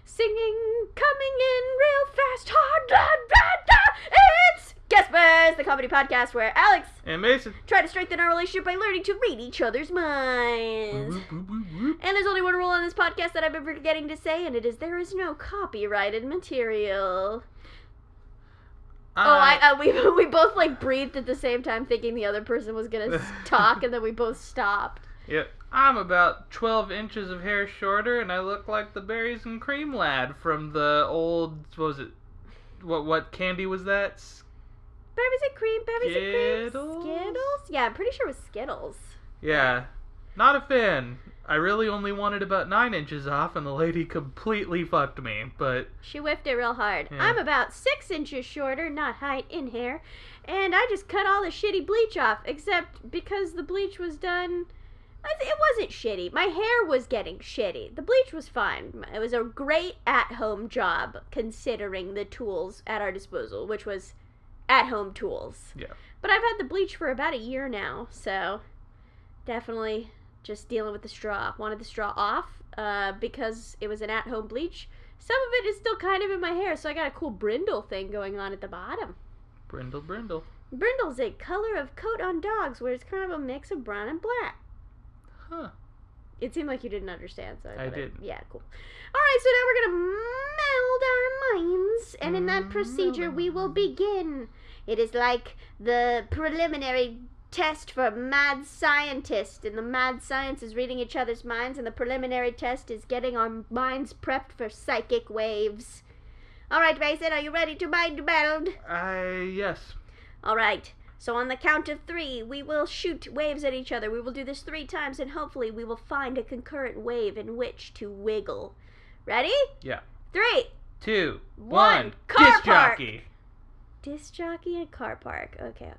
singing, coming in real fast, hard, it's GuESPers, the comedy podcast where Alex and Mason try to strengthen our relationship by learning to read each other's minds. And there's only one rule on this podcast that I've been forgetting to say, and it is there is no copyrighted material. We both like breathed at the same time thinking the other person was gonna talk, and then we both stopped. Yep. I'm about 12 inches of hair shorter, and I look like the berries and cream lad from the old, what was it? What candy was that? Berries and cream, Skittles? Skittles? Yeah, I'm pretty sure it was Skittles. Yeah. Not a fan. I really only wanted about 9 inches off, and the lady completely fucked me, but... She whiffed it real hard. Yeah. I'm about 6 inches shorter, not height, in hair, and I just cut all the shitty bleach off, except because the bleach was done... It wasn't shitty. My hair was getting shitty. The bleach was fine. It was a great at-home job, considering the tools at our disposal, which was at-home tools. Yeah. But I've had the bleach for about a year now, so definitely just dealing with the straw. Wanted the straw off because it was an at-home bleach. Some of it is still kind of in my hair, so I got a cool brindle thing going on at the bottom. Brindle. Brindle's a color of coat on dogs where it's kind of a mix of brown and black. Huh. It seemed like you didn't understand, so I didn't. Yeah, cool. Alright, so now we're gonna meld our minds, and in that procedure we will begin. It is like the preliminary test for mad scientist, and the mad science is reading each other's minds, and the preliminary test is getting our minds prepped for psychic waves. Alright, Mason, are you ready to mind meld? Yes. Alright. So on the count of 3, we will shoot waves at each other. We will do this 3 times, and hopefully we will find a concurrent wave in which to wiggle. Ready? Yeah. 3, 2, 1. Car Disc park. jockey. Disc jockey and car park. Okay.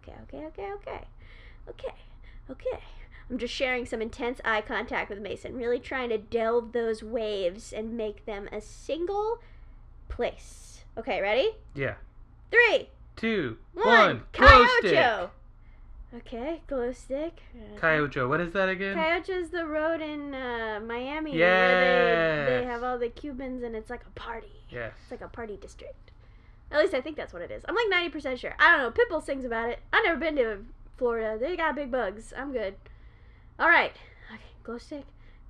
I'm just sharing some intense eye contact with Mason, really trying to delve those waves and make them a single place. Okay, ready? Yeah. 3, 2, 1. 1. Glow stick. Cayocho. Okay, glow stick. Cayocho. What is that again? Cayocho's the road in Miami Yes. where they have all the Cubans, and it's like a party. Yes. It's like a party district. At least I think that's what it is. I'm like 90% sure. I don't know. Pitbull sings about it. I've never been to Florida. They got big bugs. I'm good. All right. Okay. Glow stick,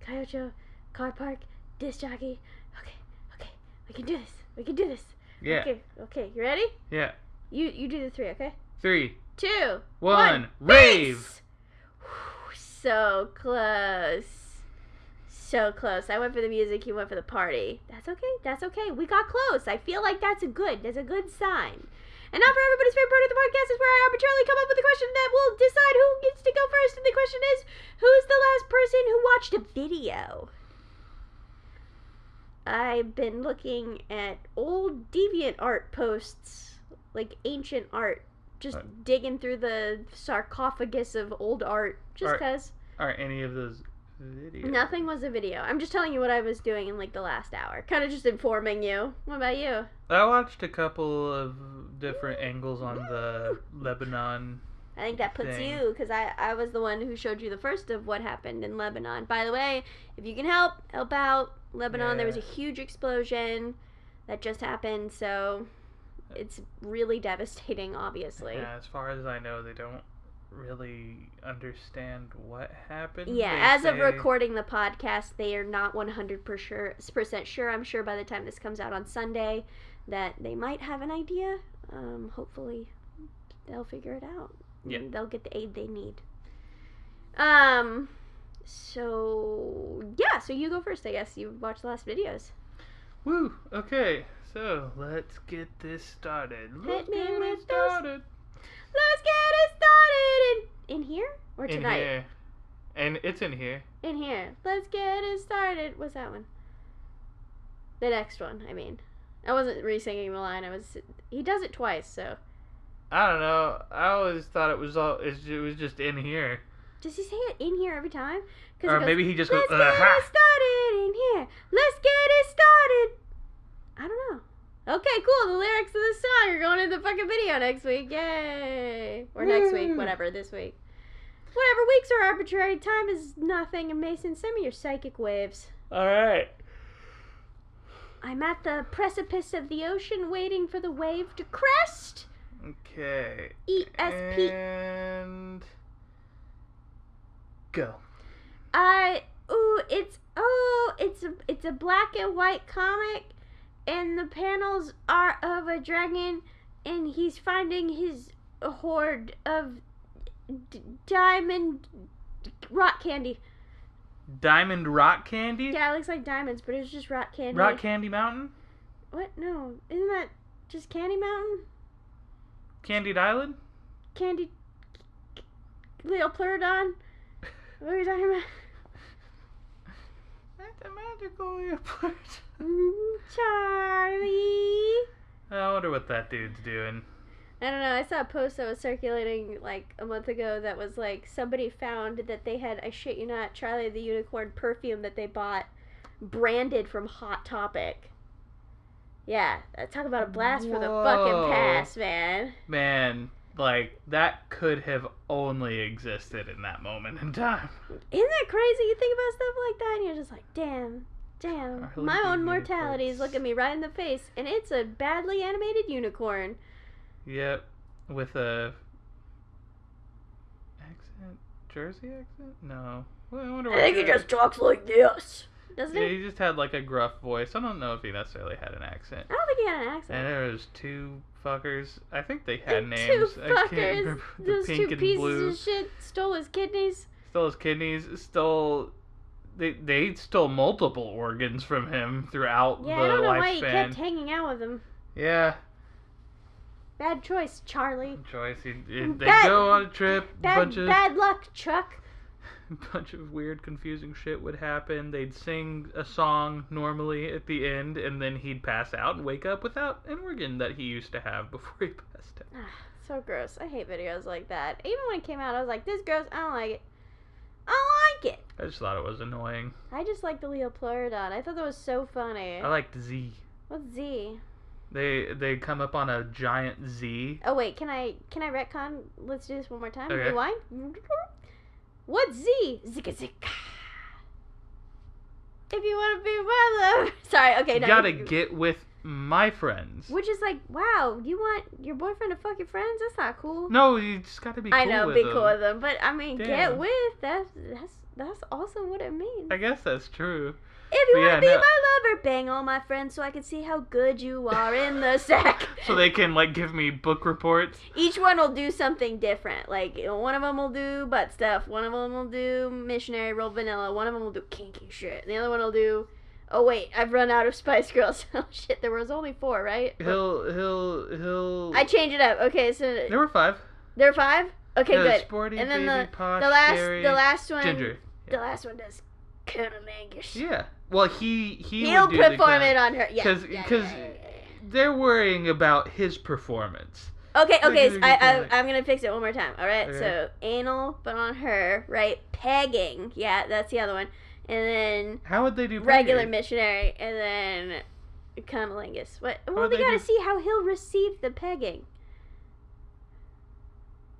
Cayocho, car park, disc jockey. Okay. We can do this. Yeah. Okay. You ready? Yeah. You do the 3, okay? 3, 2, 1. Rave! Rave. So close. I went for the music, you went for the party. That's okay. We got close. I feel like that's a good sign. And now for everybody's favorite part of the podcast is where I arbitrarily come up with a question that will decide who gets to go first. And the question is, who's the last person who watched a video? I've been looking at old DeviantArt posts, like ancient art, just digging through the sarcophagus of old art, just because. Are any of those videos? Nothing was a video. I'm just telling you what I was doing in like the last hour. Kind of just informing you. What about you? I watched a couple of different angles on the Lebanon. I think that puts thing. you, because I was the one who showed you the first of what happened in Lebanon. By the way, if you can help out. Lebanon, Yeah. There was a huge explosion that just happened, so it's really devastating, obviously. Yeah, as far as I know, they don't really understand what happened. Yeah, They as of say- recording the podcast, they are not 100% sure. I'm sure by the time this comes out on Sunday that they might have an idea. Hopefully they'll figure it out. Yeah. And they'll get the aid they need. So you go first, I guess. You watched the last videos. Woo! Okay, so let's get this started. Hit me with those- started. Let's get it started in here or In tonight? here. And it's in here. In here. Let's get it started. What's that one? The next one, I mean. I wasn't re-singing the line. He does it twice, so. I don't know. I always thought it was just in here. Does he say it in here every time? Or maybe he just goes, Let's get it started in here. Let's get it started. I don't know. Okay, cool. The lyrics of the song are going in the fucking video next week. Yay. Or next week. Whatever. This week. Whatever. Weeks are arbitrary. Time is nothing. And Mason, send me your psychic waves. All right. I'm at the precipice of the ocean waiting for the wave to crest. Okay. ESP. And go. It's a black and white comic, and the panels are of a dragon, and he's finding his hoard of diamond rock candy. Diamond rock candy? Yeah, it looks like diamonds, but it's just rock candy. Rock Candy Mountain? What? No, isn't that just Candy Mountain? Candied Island? Candy... Leo Pleurodon? What are you talking about? That's a magical leopard. Charlie! I wonder what that dude's doing. I don't know, I saw a post that was circulating like a month ago that was like somebody found that they had, I shit you not, Charlie the Unicorn perfume that they bought branded from Hot Topic. Yeah, talk about a blast for the fucking past, man. Man, like, that could have only existed in that moment in time. Isn't that crazy? You think about stuff like that and you're just like, damn, my own mortality is looking me right in the face, and it's a badly animated unicorn. Yep, with a accent, Jersey accent? No. Well, I wonder what. I think he just talks like this, doesn't Yeah, he? he just had like a gruff voice. I don't know if he necessarily had an accent. I don't think he had an accent. And there was two fuckers. I think they had And names. two I can't fuckers. remember. The Those pink two and pieces blue. of shit stole his kidneys. Stole his kidneys. Stole. They stole multiple organs from him throughout Yeah, the I don't know lifespan. why he kept hanging out with him. Yeah. Bad choice, Charlie. Choice. They go on a trip. Bad luck, Chuck. Bunch of weird, confusing shit would happen. They'd sing a song normally at the end, and then he'd pass out and wake up without an organ that he used to have before he passed out. So gross. I hate videos like that. Even when it came out, I was like, this is gross. I don't like it. I don't like it. I just thought it was annoying. I just like the Leo Pleurodon. I thought that was so funny. I liked Z. What's Z? They come up on a giant Z. Oh wait, can I retcon? Let's do this one more time. Okay. Rewind. What's Z? Zika zika. If you want to be my lover. Sorry. Okay. You No, gotta get with my friends. Which is like, wow, you want your boyfriend to fuck your friends? That's not cool. No, you just gotta be cool I know, with be them. cool with them, but I mean, Damn. get with. That's also what it means. I guess that's true. If you But want to yeah, be no. my lover, bang all my friends so I can see how good you are in the sack. So they can like give me book reports. Each one will do something different. Like, one of them will do butt stuff. One of them will do missionary roll vanilla. One of them will do kinky shit. And the other one will do... Oh, wait. I've run out of Spice Girls. Oh, shit. There was only 4, right? He'll. I changed it up. Okay, so... There were 5. There were 5? Okay, good. Sporty, And then baby, posh, the scary, last one... Ginger. The last one does cunnilingus. Yeah. Well, he'll He'll do perform it on her. Yeah. Because they're worrying about his performance. Okay, They're gonna I'm gonna fix it one more time. All right, Okay. so anal, but on her, right? Pegging, yeah, that's the other one, and then How would they do regular pegging? missionary, and then cunnilingus. What? Well, would we they gotta do- see how he'll receive the pegging.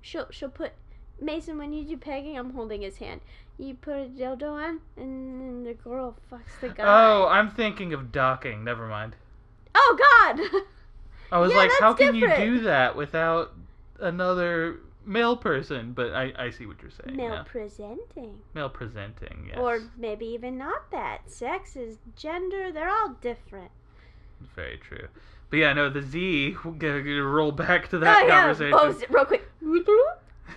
She'll put Mason when you do pegging. I'm holding his hand. You put a dildo on, and then the girl fucks the guy. Oh, I'm thinking of docking. Never mind. Oh God. I was Yeah, like, that's how can different. you do that without another male person? But I see what you're saying. Male now. presenting. Male presenting, yes. Or maybe even not that. Sex is gender, they're all different. Very true. But yeah, no, the Z, we're gonna roll back to that Oh, yeah. conversation. Oh, real quick.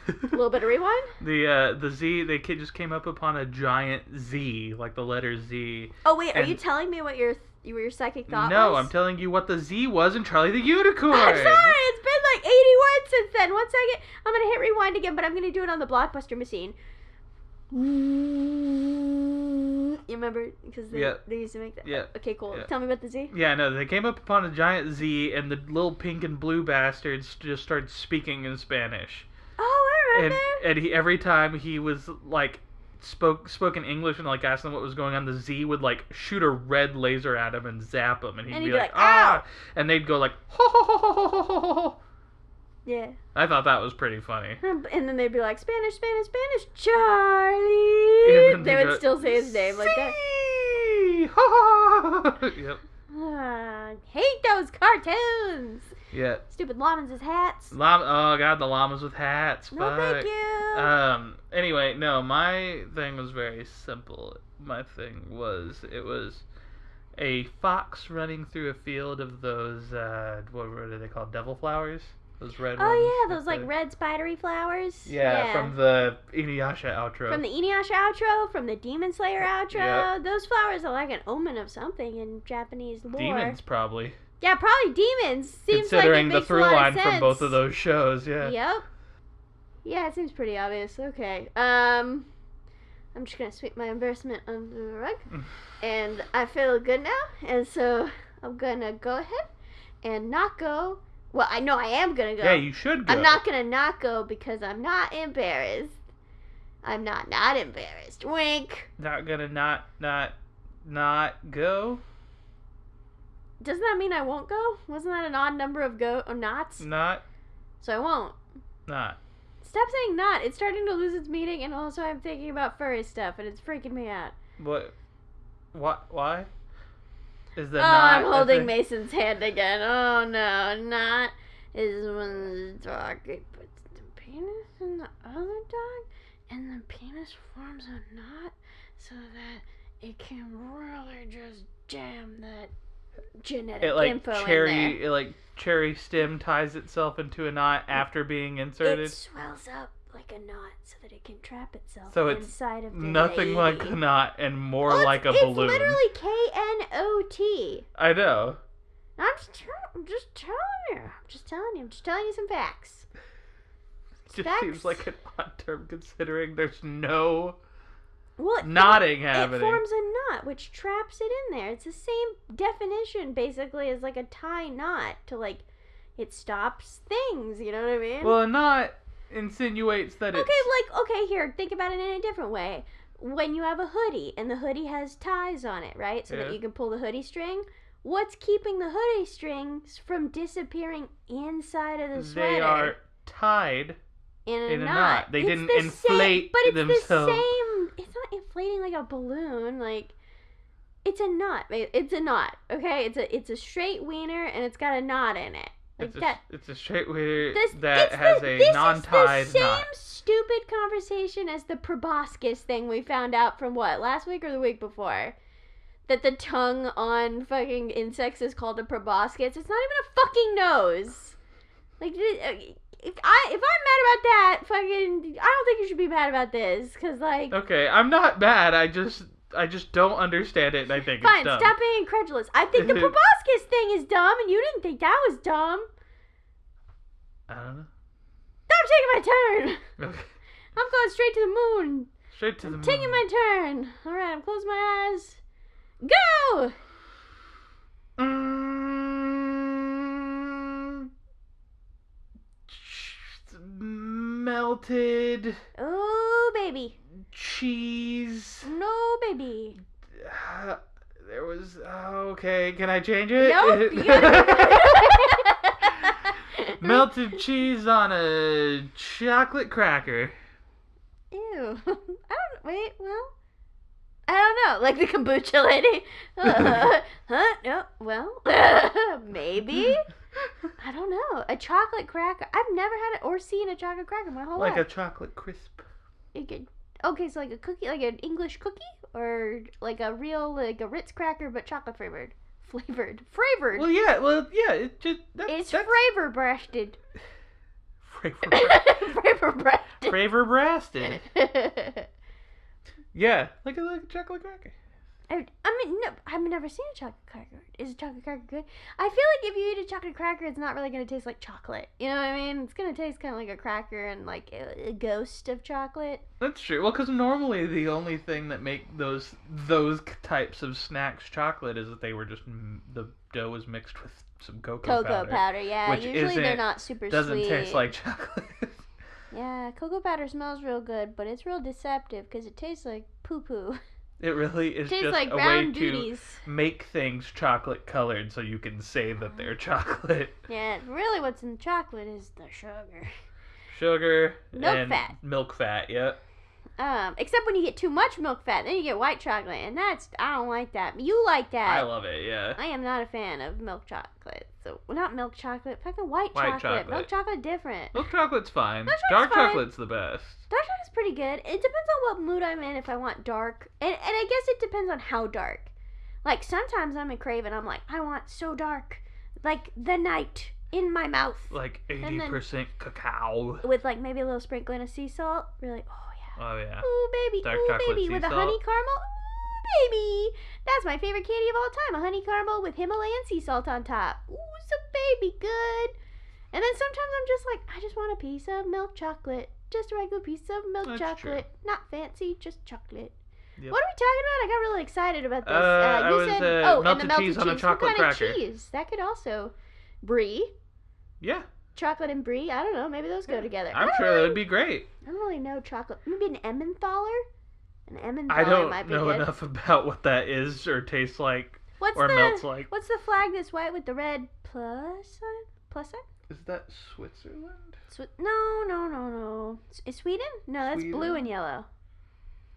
A little bit of rewind. The Z, they just came up upon a giant Z, like the letter Z. Oh, wait, are And- you telling me what your psychic thought No, was? I'm telling you what the Z was in Charlie the Unicorn. I'm sorry, it's been like 80 words since then. 1 second. I'm going to hit rewind again, but I'm going to do it on the Blockbuster machine. You remember? Because they used to make that. Yeah. Okay, cool. Yeah. Tell me about the Z. Yeah, no, they came up upon a giant Z, and the little pink and blue bastards just started speaking in Spanish. Oh, I And remember. every time he was like spoke in English and like asked them what was going on, the Z would like shoot a red laser at him and zap him, and he'd be like, ah, and they'd go like ho ho ho ho ho ho ho ho. Yeah. I thought that was pretty funny. And then they'd be like, Spanish, Spanish, Spanish, Charlie. And then They they'd would go, still say his name like that. "Sí, ha, ha, ha." Yep. Hate those cartoons. Yeah. Stupid llamas with hats. Oh god, the llamas with hats. No, Fuck. thank you. Anyway, no, my thing was very simple. My thing was, it was a fox running through a field of those, what are they called? Devil flowers? Those red ones? Oh, yeah, those, like, red spidery flowers. Yeah, from the Inuyasha outro. From the Inuyasha outro, from the Demon Slayer outro. Yep. Those flowers are like an omen of something in Japanese lore. Demons, probably. Yeah, probably demons. Seems Considering like it makes the through a lot line of sense. from both of those shows, yeah. Yep. Yeah, it seems pretty obvious. Okay. I'm just gonna sweep my embarrassment under the rug. And I feel good now, and so I'm gonna go ahead and not go. Well, I know I am gonna go. Yeah, you should go. I'm not gonna not go because I'm not embarrassed. I'm not embarrassed. Wink. Not gonna not go? Doesn't that mean I won't go? Wasn't that an odd number of nots? Not. So I won't. Not. Stop saying not. It's starting to lose its meaning, and also I'm thinking about furry stuff, and it's freaking me out. What? Why? Is the I'm holding Mason's hand again. Oh no, not is when the dog puts the penis in the other dog, and the penis forms a knot so that it can really just jam that genetic info in there. It like cherry stem ties itself into a knot after being inserted. It swells up like a knot so that it can trap itself so inside of the nothing lady. like a knot and more like a balloon. It's literally KNOT. I know. I'm just telling you. I'm just telling you some facts. It just seems like an odd term considering there's no Well, knotting happening. It forms a knot, which traps it in there. It's the same definition, basically, as like a tie knot to like, it stops things. You know what I mean? Well, a knot insinuates that it's... Okay, here, think about it in a different way. When you have a hoodie, and the hoodie has ties on it, right? So that you can pull the hoodie string. What's keeping the hoodie strings from disappearing inside of the sweater? They are tied in a knot. They didn't inflate themselves. But it's the same. It's not inflating like a balloon. Like, it's a knot. It's a knot. Okay, it's a straight wiener and it's got a knot in it. Like it's a straight wiener that has a non-tied This is the knot. same stupid conversation as the proboscis thing we found out from what, last week or the week before. That the tongue on fucking insects is called a proboscis. It's not even a fucking nose. Like, if I'm mad about that, fucking, I don't think you should be mad about this, cause like. Okay, I'm not mad. I just don't understand it, and I think fine, it's dumb. Stop being incredulous. I think the proboscis thing is dumb, and you didn't think that was dumb. I don't know. Stop taking my turn. Okay. I'm going straight to the moon. Straight to the moon. Taking my turn. All right, I'm closing my eyes. Go. Melted. Oh, baby. Cheese. No, baby. There was... okay, can I change it? Nope. Melted cheese on a chocolate cracker. Ew. I don't know. Like the kombucha lady. No, well, maybe. I don't know. A chocolate cracker. I've never had it or seen a chocolate cracker my whole life. Like a chocolate crisp. Okay, so like a cookie, like an English cookie? Or like a real, like a Ritz cracker, but chocolate flavored. Flavored. Well, yeah, it just... It's flavor breasted. Flavor breasted. Flavor breasted. Yeah, like a chocolate cracker. I mean, no, I've never seen a chocolate cracker. Is a chocolate cracker good? I feel like if you eat a chocolate cracker, it's not really going to taste like chocolate. You know what I mean? It's going to taste kind of like a cracker and like a ghost of chocolate. That's true. Well, because normally the only thing that make those types of snacks chocolate is that they were just, the dough was mixed with some cocoa powder. Yeah. Which usually they're not super doesn't sweet. taste like chocolate. Yeah, cocoa powder smells real good, but it's real deceptive because it tastes like poo-poo. It really is just like a way duties. to make things chocolate colored so you can say that they're chocolate. Yeah, really what's in chocolate is the sugar. Sugar Milk and fat. Milk fat, yep. Except when you get too much milk fat, then you get white chocolate, and I don't like that. You like that. I love it, yeah. I am not a fan of milk chocolate. So, not milk chocolate, fucking white chocolate. Milk chocolate different. Milk chocolate's fine. Dark chocolate's the best. Dark chocolate's pretty good. It depends on what mood I'm in if I want dark. And I guess it depends on how dark. Like, sometimes I'm a craving. I'm like, I want so dark. Like, the night in my mouth. Like 80% cacao. With, like, maybe a little sprinkling of sea salt. Really, oh, yeah. Oh, yeah. Ooh, baby. Dark ooh, chocolate baby. sea With salt. a honey caramel. Ooh, baby. That's my favorite candy of all time. A honey caramel with Himalayan sea salt on top. Ooh, so baby good. And then sometimes I'm just like, I just want a piece of milk chocolate. Just a regular piece of milk chocolate. True. Not fancy, just chocolate. Yep. What are we talking about? I got really excited about this. You said melted cheese on a chocolate cracker. What kind of cheese? That could also... Brie. Yeah. Chocolate and brie. I don't know. Maybe those go together. I'm sure that would be great. I don't really know chocolate. Maybe an Emmentaler? An Emmentaler I don't might be know good. enough about what that is or tastes like melts like. What's the flag that's white with the red plus sign? Plus sign? Is that Switzerland? No. Is Sweden? No, that's Sweden? Blue and yellow.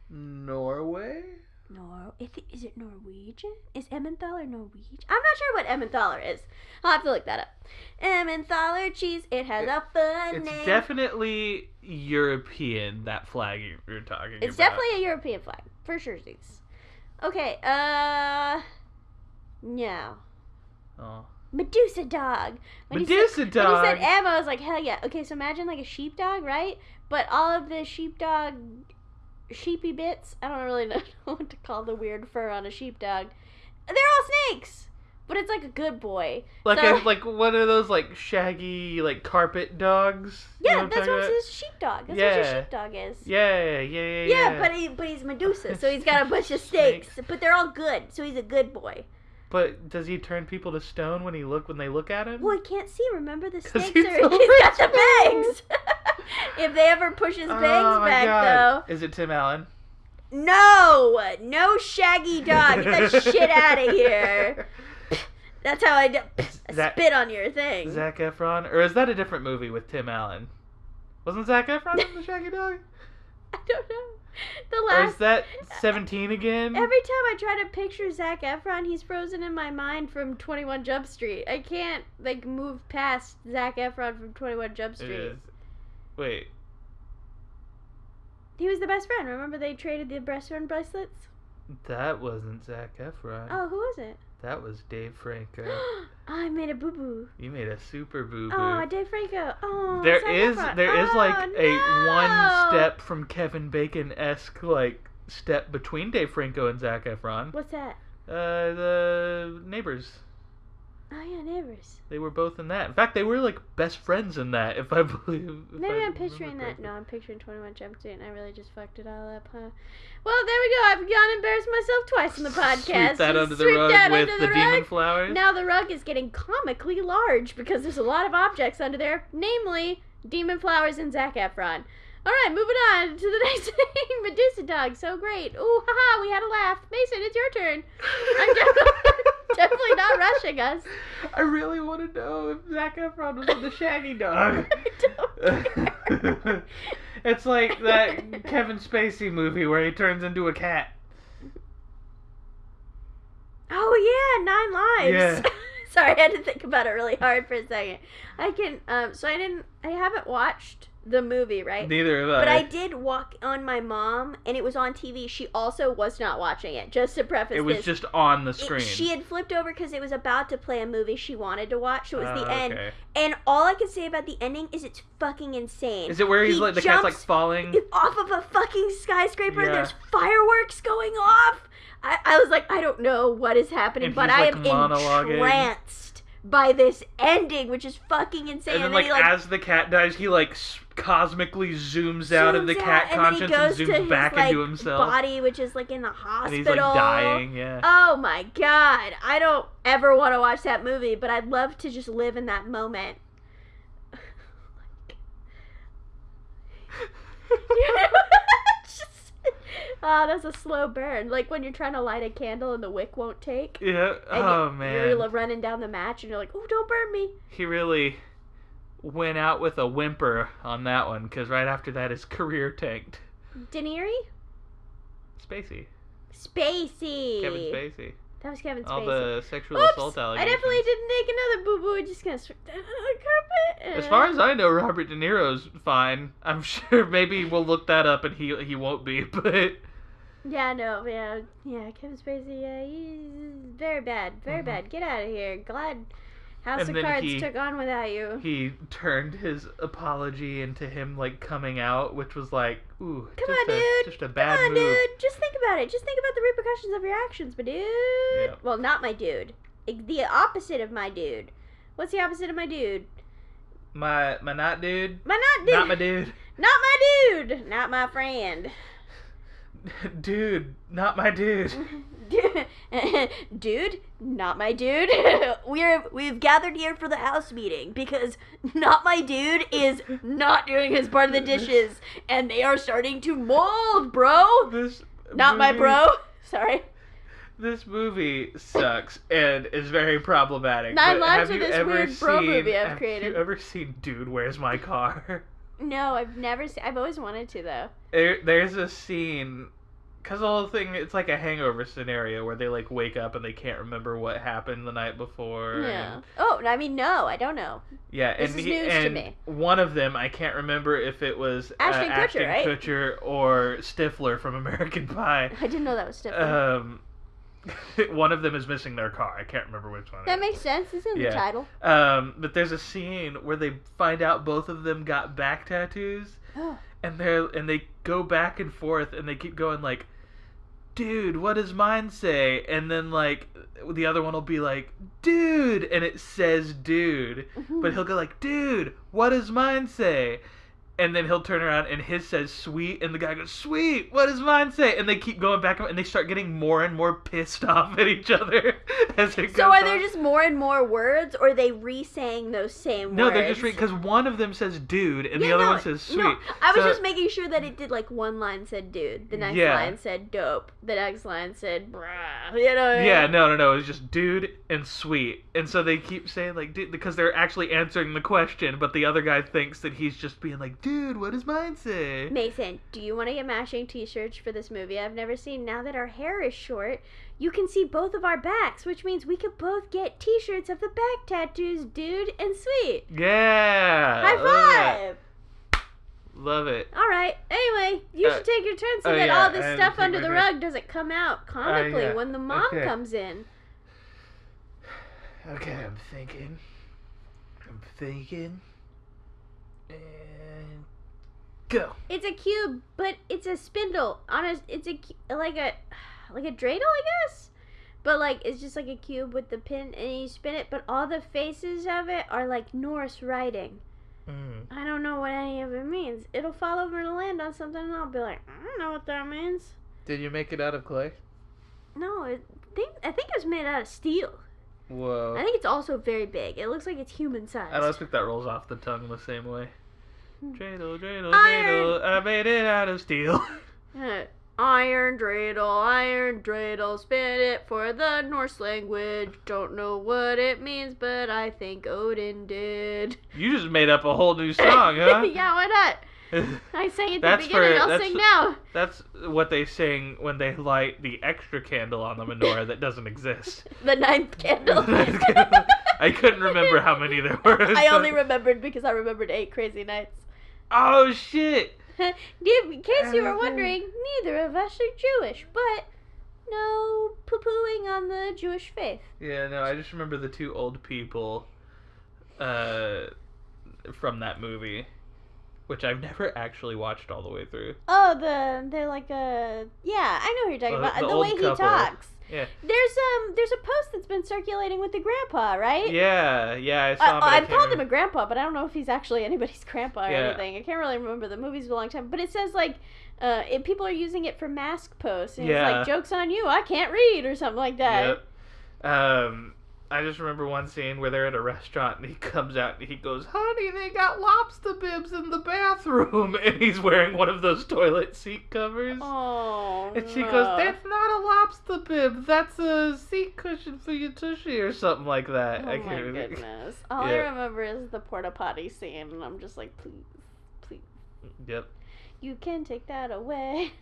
Norway? Is it Norwegian? Is Emmentaler Norwegian? I'm not sure what Emmentaler is. I'll have to look that up. Emmentaler cheese. It has a fun name. It's definitely European, that flag you're talking about. It's definitely a European flag. For sure. Okay, no. Oh. Medusa dog. When he said M, I was like, hell yeah. Okay, so imagine like a sheepdog, right? But all of the sheepy bits, I don't really know what to call the weird fur on a sheepdog. They're all snakes, but it's like a good boy. Like one of those like shaggy like carpet dogs. Yeah, that's what it is. Sheepdog. That's what your sheepdog is. Yeah. Yeah, but he's Medusa, so he's got a bunch of snakes. But they're all good, so he's a good boy. But does he turn people to stone when they look at him? Well, he can't see. Remember the snakes he's got the bags. If they ever push his bangs back, though. Is it Tim Allen? No shaggy dog. Get that shit out of here. That's how I spit on your thing. Zac Efron? Or is that a different movie with Tim Allen? Wasn't Zac Efron in the shaggy dog? I don't know. Or is that 17 again? Every time I try to picture Zac Efron, he's frozen in my mind from 21 Jump Street. I can't, move past Zac Efron from 21 Jump Street. Wait. He was the best friend. Remember they traded the best friend bracelets? That wasn't Zac Efron. Oh, who was it? That was Dave Franco. I made a boo-boo. You made a super boo-boo. Oh, Dave Franco. Oh, there is a one step from Kevin Bacon-esque step between Dave Franco and Zac Efron. What's that? The Neighbors. Oh yeah, Neighbors. They were both in that. In fact, they were best friends in that, if I believe. Maybe I'm picturing that. No, I'm picturing 21 Jump Street, and I really just fucked it all up, huh? Well, there we go. I've gone and embarrassed myself twice in the podcast. Sweep that under the rug with the demon flowers. Now the rug is getting comically large because there's a lot of objects under there, namely demon flowers and Zac Efron. All right, moving on to the next thing. Medusa dog, so great. Ooh, haha, we had a laugh. Mason, it's your turn. I'm definitely not rushing us. I really want to know if Zac Efron was in the shaggy dog. I don't care. It's like that Kevin Spacey movie where he turns into a cat. Oh yeah, 9 Lives. Yeah. Sorry, I had to think about it really hard for a second. I haven't watched the movie, right? Neither have I. But I did walk on my mom, and it was on TV. She also was not watching it, just to preface this. It was just on the screen. She had flipped over because it was about to play a movie she wanted to watch, so it was the end. Okay. And all I can say about the ending is it's fucking insane. Is it where the cat's falling? Off of a fucking skyscraper, and there's fireworks going off? I was like, I don't know what is happening, but I am entranced by this ending, which is fucking insane. And then, as the cat dies, he cosmically zooms out of the cat conscience and zooms back into himself. Body, which is in the hospital. And he's dying. Yeah. Oh my god! I don't ever want to watch that movie, but I'd love to just live in that moment. Oh, that's a slow burn. Like when you're trying to light a candle and the wick won't take. Yeah. Oh, man. You're running down the match and you're like, oh, don't burn me. He really went out with a whimper on that one because right after that his career tanked. De Niro? Spacey. Spacey. Kevin Spacey. That was Kevin Spacey. All the sexual assault I allegations. definitely didn't make another boo-boo. Just gonna sweep that under the carpet. As far as I know, Robert De Niro's fine. I'm sure maybe we'll look that up and he won't be, but... Yeah, no, yeah, Kevin Spacey, yeah, he's very bad, very bad. Get out of here. Glad House of Cards took on without you. He turned his apology into him, like, coming out, which was like, ooh, just a bad move. Come on, dude. Just think about it. Just think about the repercussions of your actions, my dude. Yep. Well, not my dude. The opposite of my dude. What's the opposite of my dude? My not dude? My not dude. Not my dude. Not my dude. Not my friend. Dude, not my dude. Dude, not my dude. We've gathered here for the house meeting because not my dude is not doing his part of the dishes, and they are starting to mold, bro. Not my bro. Sorry. This movie sucks and is very problematic. 9 Lives of this weird bro movie I've created. Have you ever seen Dude, Where's My Car? No, I've never seen. I've always wanted to though. There's a scene, cause the whole thing, it's like a hangover scenario where they like wake up and they can't remember what happened the night before. Yeah. And, no, I don't know. Yeah, this is news to me. One of them, I can't remember if it was Ashton Kutcher, right? Kutcher or Stifler from American Pie. I didn't know that was Stifler. One of them is missing their car. I can't remember which one. That makes sense. It's in the title. But there's a scene where they find out both of them got back tattoos, and they go back and forth, and they keep going like, "Dude, what does mine say?" And then like the other one will be like, "Dude," and it says "dude," but he'll go like, "Dude, what does mine say?" And then he'll turn around and his says "sweet," and the guy goes, "Sweet, what does mine say?" And they keep going back and they start getting more and more pissed off at each other as it goes. So are there just more and more words, or are they re-saying those same words? No, they're just because one of them says "dude" and the other one says "sweet." No, I was just making sure that it did like one line said "dude," the next line said "dope," the next line said "brah," you know. Yeah, no, it was just "dude" and "sweet," and so they keep saying like "dude" because they're actually answering the question, but the other guy thinks that he's just being like, "Dude, what does mine say?" Mason, do you want to get matching t-shirts for this movie I've never seen? Now that our hair is short, you can see both of our backs, which means we could both get t-shirts of the back tattoos, "dude" and "sweet." Yeah. High five. Love it. All right. Anyway, you should take your turn so that all this stuff under the rug doesn't come out comically when the mom comes in. Okay, I'm thinking. And go. It's a cube, but it's a spindle on a. It's like a dreidel, I guess. But like it's just like a cube with the pin, and you spin it. But all the faces of it are like Norse writing. I don't know what any of it means. It'll fall over and land on something, and I'll be like, I don't know what that means. Did you make it out of clay? No, I think it was made out of steel. Whoa. I think it's also very big. It looks like it's human sized. I don't think that rolls off the tongue the same way. Dreidel, I made it out of steel. Iron dreidel, spin it for the Norse language. Don't know what it means, but I think Odin did. You just made up a whole new song, huh? Yeah, why not? I sang at the beginning, I'll sing now. That's what they sing when they light the extra candle on the menorah that doesn't exist. The ninth candle. I couldn't remember how many there were. I only remembered because I remembered 8 crazy nights. Oh, shit! In case you were wondering, neither of us are Jewish, but no poo-pooing on the Jewish faith. Yeah, no, I just remember the 2 old people from that movie, which I've never actually watched all the way through. Oh, they're like I know who you're talking about. The way he talks. Yeah. There's a post that's been circulating with the grandpa, right? Yeah, I saw him. I've called him a grandpa, but I don't know if he's actually anybody's grandpa or anything. I can't really remember. The movie's a long time, but it says like, people are using it for mask posts. And it's like, "Joke's on you, I can't read," or something like that. Yep. I just remember one scene where they're at a restaurant and he comes out and he goes, "Honey, they got lobster bibs in the bathroom," and he's wearing one of those toilet seat covers. Oh, and she goes, "That's not a lobster bib. That's a seat cushion for your tushy," or something like that. Oh my goodness! All I remember is the porta potty scene, and I'm just like, please. Yep. You can take that away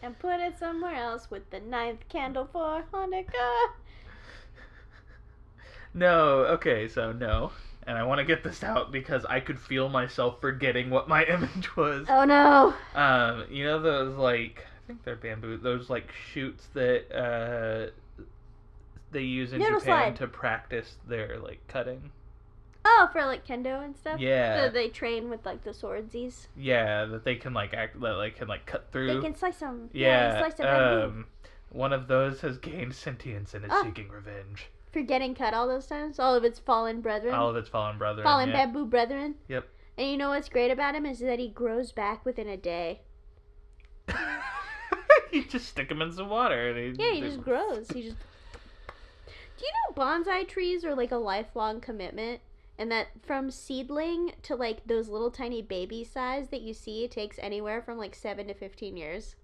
and put it somewhere else with the 9th candle for Hanukkah. No, okay, so no. And I want to get this out because I could feel myself forgetting what my image was. Oh no. You know those, like, I think they're bamboo, those, like, shoots that, they use in Noodle Japan slide. to practice their, like, cutting. Oh, for like kendo and stuff? Yeah. So they train with like the swordsies? Yeah, that they can, like, cut through. They can slice them. Yeah, slice them. one of those has gained sentience and is seeking revenge. For getting cut all those times? All of its fallen brethren? All of its fallen brethren. Fallen bamboo brethren? Yep. And you know what's great about him is that he grows back within a day. You just stick him in some water. And he just grows. Do you know bonsai trees are like a lifelong commitment? And that from seedling to like those little tiny baby size that you see, it takes anywhere from like 7 to 15 years.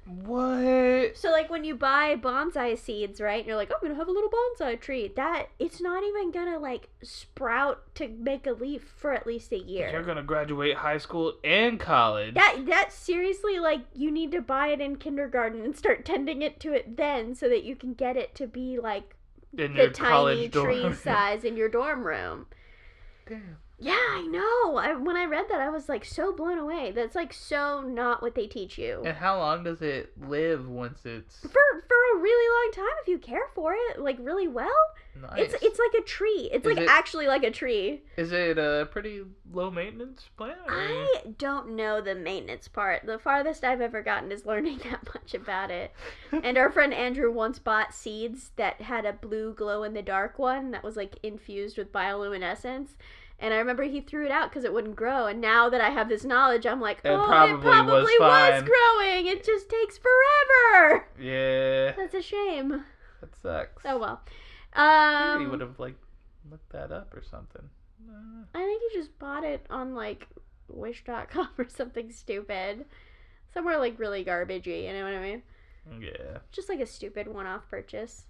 What? So like when you buy bonsai seeds, right? And you're like, I'm gonna have a little bonsai tree. That it's not even gonna like sprout to make a leaf for at least a year. You're gonna graduate high school and college. That seriously, like, you need to buy it in kindergarten and start tending it to it then, so that you can get it to be like in the your tiny tree dorm. size in your dorm room. Damn. Yeah, I know. When I read that, I was like so blown away. That's like so not what they teach you. And how long does it live once it's For a really long time if you care for it, like really well. nice? It's like a tree. It's Is like it- actually like a tree. Is it a pretty low maintenance plant? Or? I don't know the maintenance part. The farthest I've ever gotten is learning that much about it. And our friend Andrew once bought seeds that had a blue glow in the dark one that was like infused with bioluminescence. And I remember he threw it out because it wouldn't grow. And now that I have this knowledge, I'm like, it probably was growing. It just takes forever. Yeah. That's a shame. That sucks. Oh well. Maybe he would have like looked that up or something. I think he just bought it on like Wish.com or something stupid. Somewhere like really garbagey, you know what I mean? Yeah. Just like a stupid one-off purchase.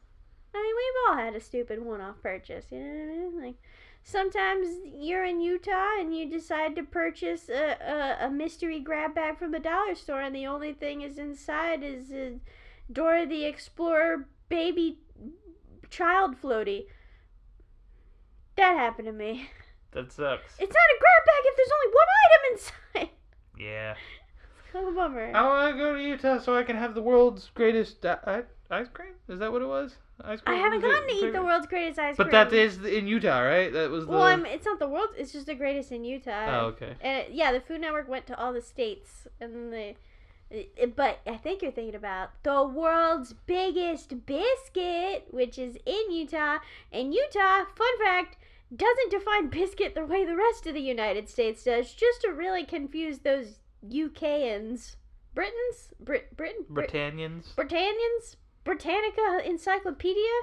I mean, we've all had a stupid one-off purchase, you know what I mean? Like, sometimes you're in Utah and you decide to purchase a mystery grab bag from the dollar store, and the only thing is inside is a Dora the Explorer baby child floaty. That happened to me. That sucks. It's not a grab bag if there's only one item inside. Yeah. It's kind of a bummer. I want to go to Utah so I can have the world's greatest ice cream? Is that what it was? Ice cream? I haven't gotten to eat the world's greatest ice cream. But that is in Utah, right? That was the... Well, it's not the world's, it's just the greatest in Utah. Oh, okay. And yeah, the Food Network went to all the states, and but I think you're thinking about the world's biggest biscuit, which is in Utah. And Utah, fun fact, doesn't define biscuit the way the rest of the United States does, just to really confuse those UKans. Britons? Britannians? Britannica Encyclopedia?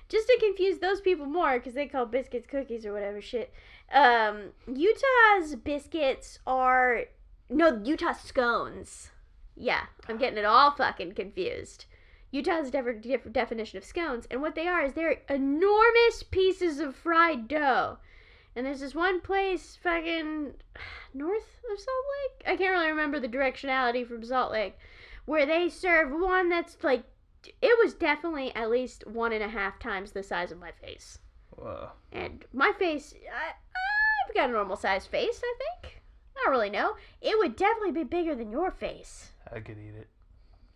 Just to confuse those people more, because they call biscuits cookies or whatever shit. Utah's biscuits are... No, Utah scones. Yeah, I'm getting it all fucking confused. Utah's definition of scones, and what they are is they're enormous pieces of fried dough. And there's this one place fucking north of Salt Lake? I can't really remember the directionality from Salt Lake, where they serve one that's like, it was definitely at least 1.5 times the size of my face. Whoa. And my face, I've got a normal sized face, I think. I don't really know. It would definitely be bigger than your face. I could eat it.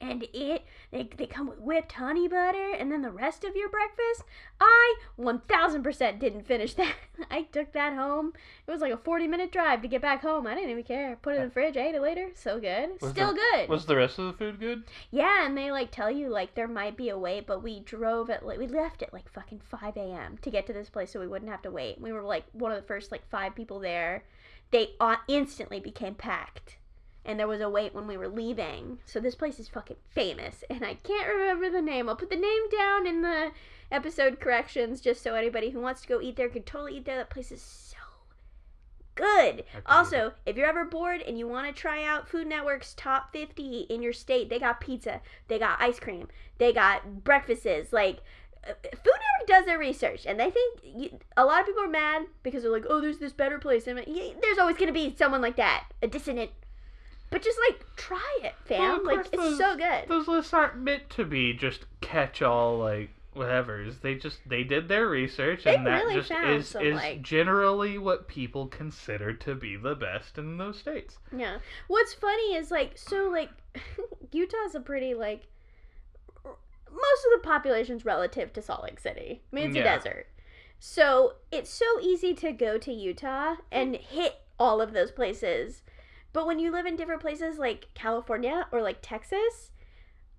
And they come with whipped honey butter, and then the rest of your breakfast. I 1000% didn't finish that. I took that home. It was like a 40-minute drive to get back home. I didn't even care. Put it in the fridge, ate it later. So good. Still good. Was the rest of the food good? Yeah, and they like tell you like there might be a wait, but we left at like fucking 5 a.m. to get to this place so we wouldn't have to wait. We were like one of the first like 5 people there. They instantly became packed. And there was a wait when we were leaving. So this place is fucking famous. And I can't remember the name. I'll put the name down in the episode corrections just so anybody who wants to go eat there can totally eat there. That place is so good. Also, if you're ever bored and you want to try out Food Network's top 50 in your state, they got pizza. They got ice cream. They got breakfasts. Like, Food Network does their research. And they think a lot of people are mad because they're like, oh, there's this better place. And there's always going to be someone like that. A dissonant But just, like, try it, fam. Well, like, it's so good. Those lists aren't meant to be just catch-all, like, whatevers. They did their research, and that really just found is some, like... generally what people consider to be the best in those states. Yeah. What's funny is, like, so, like, Utah's a pretty, like... Most of the population's relative to Salt Lake City. I mean, it's a desert. So, it's so easy to go to Utah and hit all of those places. But when you live in different places like California or like Texas,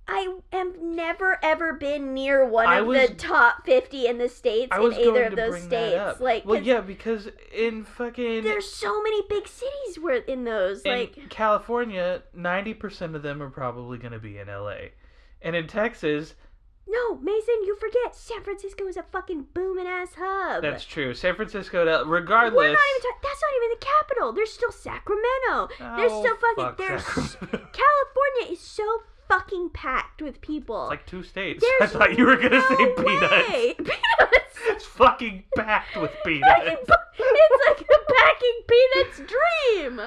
I have never ever been near one of the top 50 in the states in either of those states. Like, well, yeah, because in fucking there's so many big cities where in those. In California, 90% of them are probably going to be in LA, and in Texas. No, Mason, you forget. San Francisco is a fucking booming ass hub. That's true. San Francisco, regardless. We're not even that's not even the capital. There's still Sacramento. There's still California is so fucking packed with people. It's like 2 states. I thought you were going to say peanuts. Peanuts. It's fucking packed with peanuts. It's like a packing peanuts dream.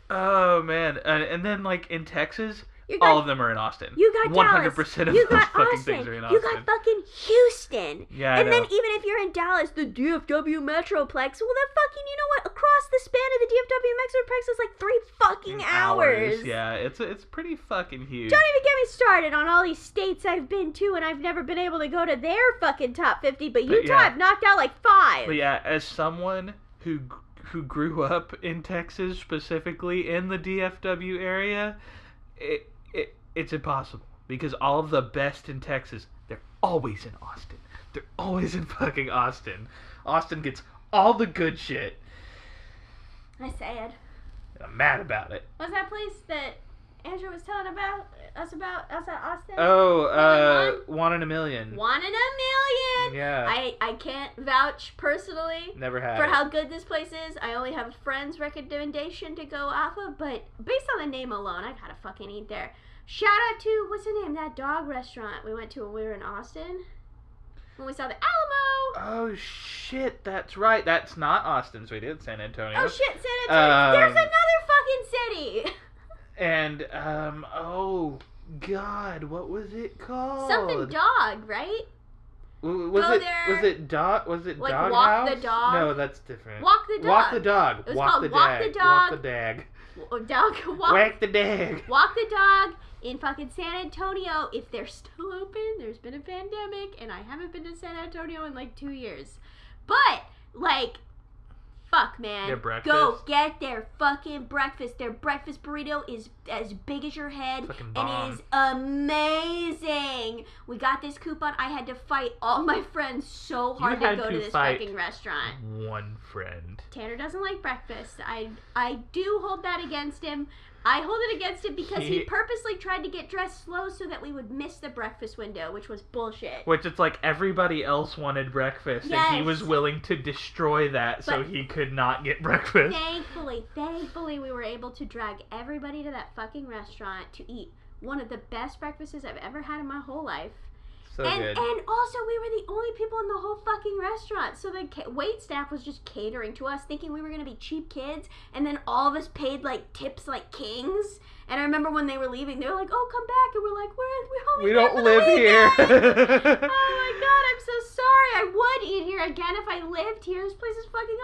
Oh, man. And then, like, in Texas... all of them are in Austin. You got 100% of those fucking things are in Austin. You got fucking Houston. Yeah, and then even if you're in Dallas, the DFW Metroplex, well, then fucking, you know what? Across the span of the DFW Metroplex is like 3 fucking hours. Yeah, it's pretty fucking huge. Don't even get me started on all these states I've been to, and I've never been able to go to their fucking top 50. But Utah, I've knocked out like 5. But yeah, as someone who grew up in Texas, specifically in the DFW area, it's impossible, because all of the best in Texas, they're always in Austin. They're always in fucking Austin. Austin gets all the good shit. I sad. And I'm mad about it. What's that place that Andrew was telling us about outside Austin? Oh, One in a Million. 1 in a Million! Yeah. I can't vouch personally Never had for it. how good this place is. I only have a friend's recommendation to go off of, but based on the name alone, I gotta fucking eat there. Shout out to, what's the name, that dog restaurant we went to when we were in Austin? When we saw the Alamo. Oh, shit, that's right. That's not Austin, sweetie. It's San Antonio. Oh, shit, San Antonio. There's another fucking city. And, oh, God, what was it called? Something dog, right? Was it dog like dog walk house? the dog? No, that's different. Walk the dog. Walk the dog. It was walk called the Walk dag. the Dog. Walk the dag. Whack the dag. Walk the dog in fucking San Antonio. If they're still open, there's been a pandemic, and I haven't been to San Antonio in like 2 years. But, like, fuck, man. Their breakfast? Go get their fucking breakfast. Their breakfast burrito is as big as your head, and it is amazing. We got this coupon. I had to fight all my friends so hard to go to this fucking restaurant. One friend. Tanner doesn't like breakfast. I do hold that against him. I hold it against him because he purposely tried to get dressed slow so that we would miss the breakfast window, which was bullshit. Which it's like everybody else wanted breakfast, and he was willing to destroy that so he could not get breakfast. Thankfully, we were able to drag everybody to that fucking restaurant to eat one of the best breakfasts I've ever had in my whole life. So good. And also, we were the only people in the whole fucking restaurant. So the wait staff was just catering to us, thinking we were going to be cheap kids. And then all of us paid, like, tips like kings. And I remember when they were leaving, they were like, oh, come back. And we're like, we don't live here. Oh, my God. I'm so sorry. I would eat here again if I lived here. This place is fucking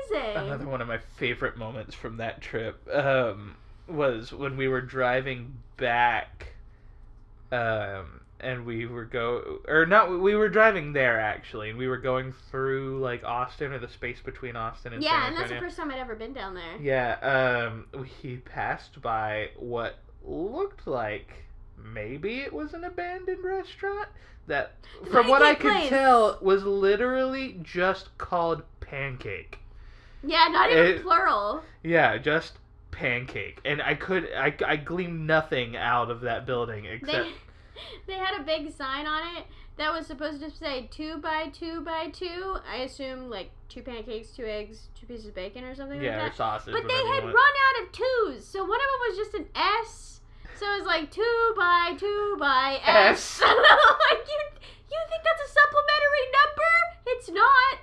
amazing. Another one of my favorite moments from that trip was when we were driving back. And we were we were driving there, actually, and we were going through, like, Austin, or the space between Austin and San Antonio. And that's the first time I'd ever been down there. Yeah, we passed by what looked like maybe it was an abandoned restaurant that, from what I could tell, was literally just called Pancake. Yeah, not even plural. Yeah, just Pancake. And I gleaned nothing out of that building except... They had a big sign on it that was supposed to say 2 by 2 by 2. I assume like 2 pancakes, 2 eggs, 2 pieces of bacon or something like that. Yeah, or sausage. But they had run out of 2s, so one of them was just an S. So it was like 2 by 2 by S. Like you think that's a supplementary number? It's not.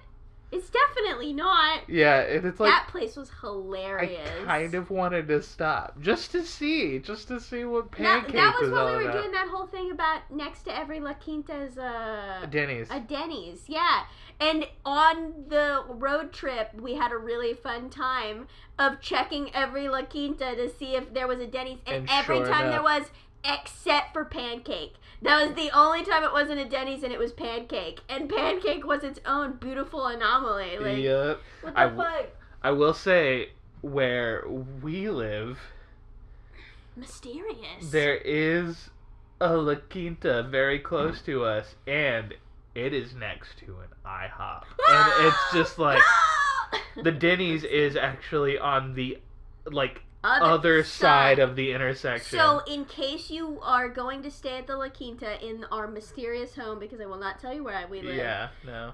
It's definitely not. Yeah, and it's like that place was hilarious. I kind of wanted to stop just to see what pancake that was was when all we were about. doing that whole thing about next to every La Quinta's A Denny's. A Denny's, yeah. And on the road trip, we had a really fun time of checking every La Quinta to see if there was a Denny's, and every sure time enough, there was, except for Pancake. That was the only time it wasn't a Denny's, and it was Pancake. And Pancake was its own beautiful anomaly. Like, yep. What the fuck? I will say, where we live, mysterious. there is a La Quinta very close to us, and it is next to an IHOP. And it's just like, the Denny's is actually on the, like, other side of the intersection. So, in case you are going to stay at the La Quinta in our mysterious home, because I will not tell you where we live. Yeah, no.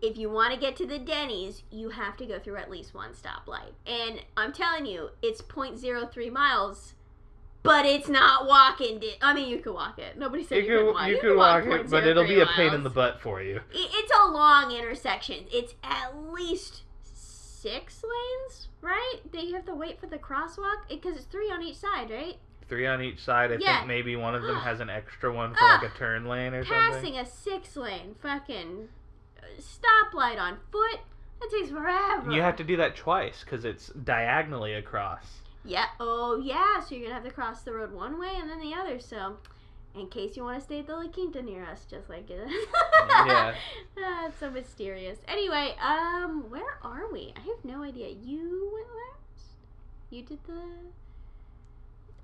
If you want to get to the Denny's, you have to go through at least one stoplight. And I'm telling you, it's 0.03 miles, but it's not walking. I mean, you could walk it. Nobody said you couldn't walk it. You could walk it, but it'll be a pain in the butt for you. It's a long intersection. It's at least 6 lanes, right? That you have to wait for the crosswalk? Because it's 3 on each side, right? 3 on each side. I think maybe one of them has an extra one for like a turn lane or something. Passing a 6-lane fucking stoplight on foot, that takes forever. You have to do that twice because it's diagonally across. Yeah. Oh, yeah. So you're gonna have to cross the road one way and then the other. So, in case you want to stay at the La Quinta near us, just like it. Yeah. It's so mysterious. Anyway, where are we? I have no idea. You went last. You did the.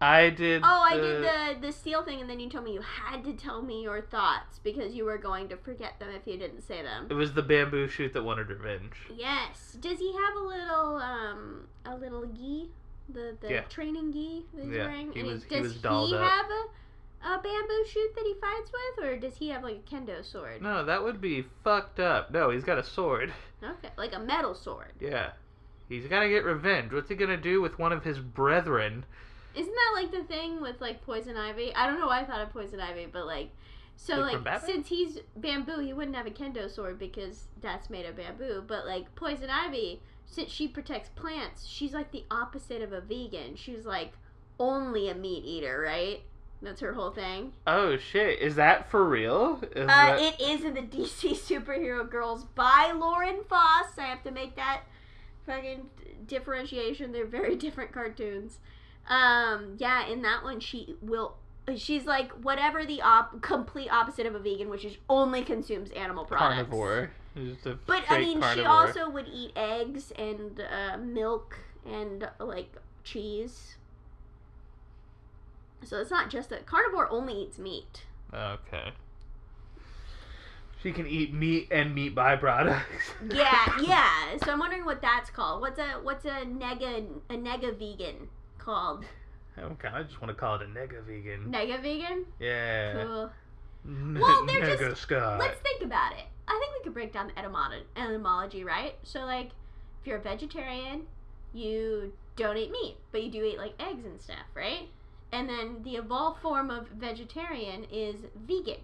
I did. Oh, I did the steel thing, and then you told me you had to tell me your thoughts because you were going to forget them if you didn't say them. It was the bamboo shoot that wanted revenge. Yes. Does he have a little gi? The training gi that he's wearing? He was does dolled he up. have a bamboo shoot that he fights with, or does he have like a kendo sword? No, that would be fucked up. No, he's got a sword. Okay, like a metal sword. Yeah. He's got to get revenge. What's he going to do with one of his brethren? Isn't that like the thing with like Poison Ivy? I don't know why I thought of Poison Ivy, but like, so like since he's bamboo, he wouldn't have a kendo sword because that's made of bamboo. But like Poison Ivy, since she protects plants, she's like the opposite of a vegan. She's like only a meat eater, right? That's her whole thing. Oh shit! Is that for real? It is in the DC Superhero Girls by Lauren Foss. I have to make that fucking differentiation. They're very different cartoons. Yeah, in that one she's like whatever the complete opposite of a vegan, which is only consumes animal products. Carnivore. But I mean, carnivore. She also would eat eggs and milk and like cheese. So it's not just that carnivore only eats meat. Okay. She can eat meat and meat byproducts. yeah. So I'm wondering what that's called. What's a nega-vegan called? I just want to call it a nega-vegan. Nega-vegan? Yeah. Cool. Well, they're just. Let's think about it. I think we could break down the etymology, right? So, like, if you're a vegetarian, you don't eat meat, but you do eat, like, eggs and stuff, right? And then the evolved form of vegetarian is vegan,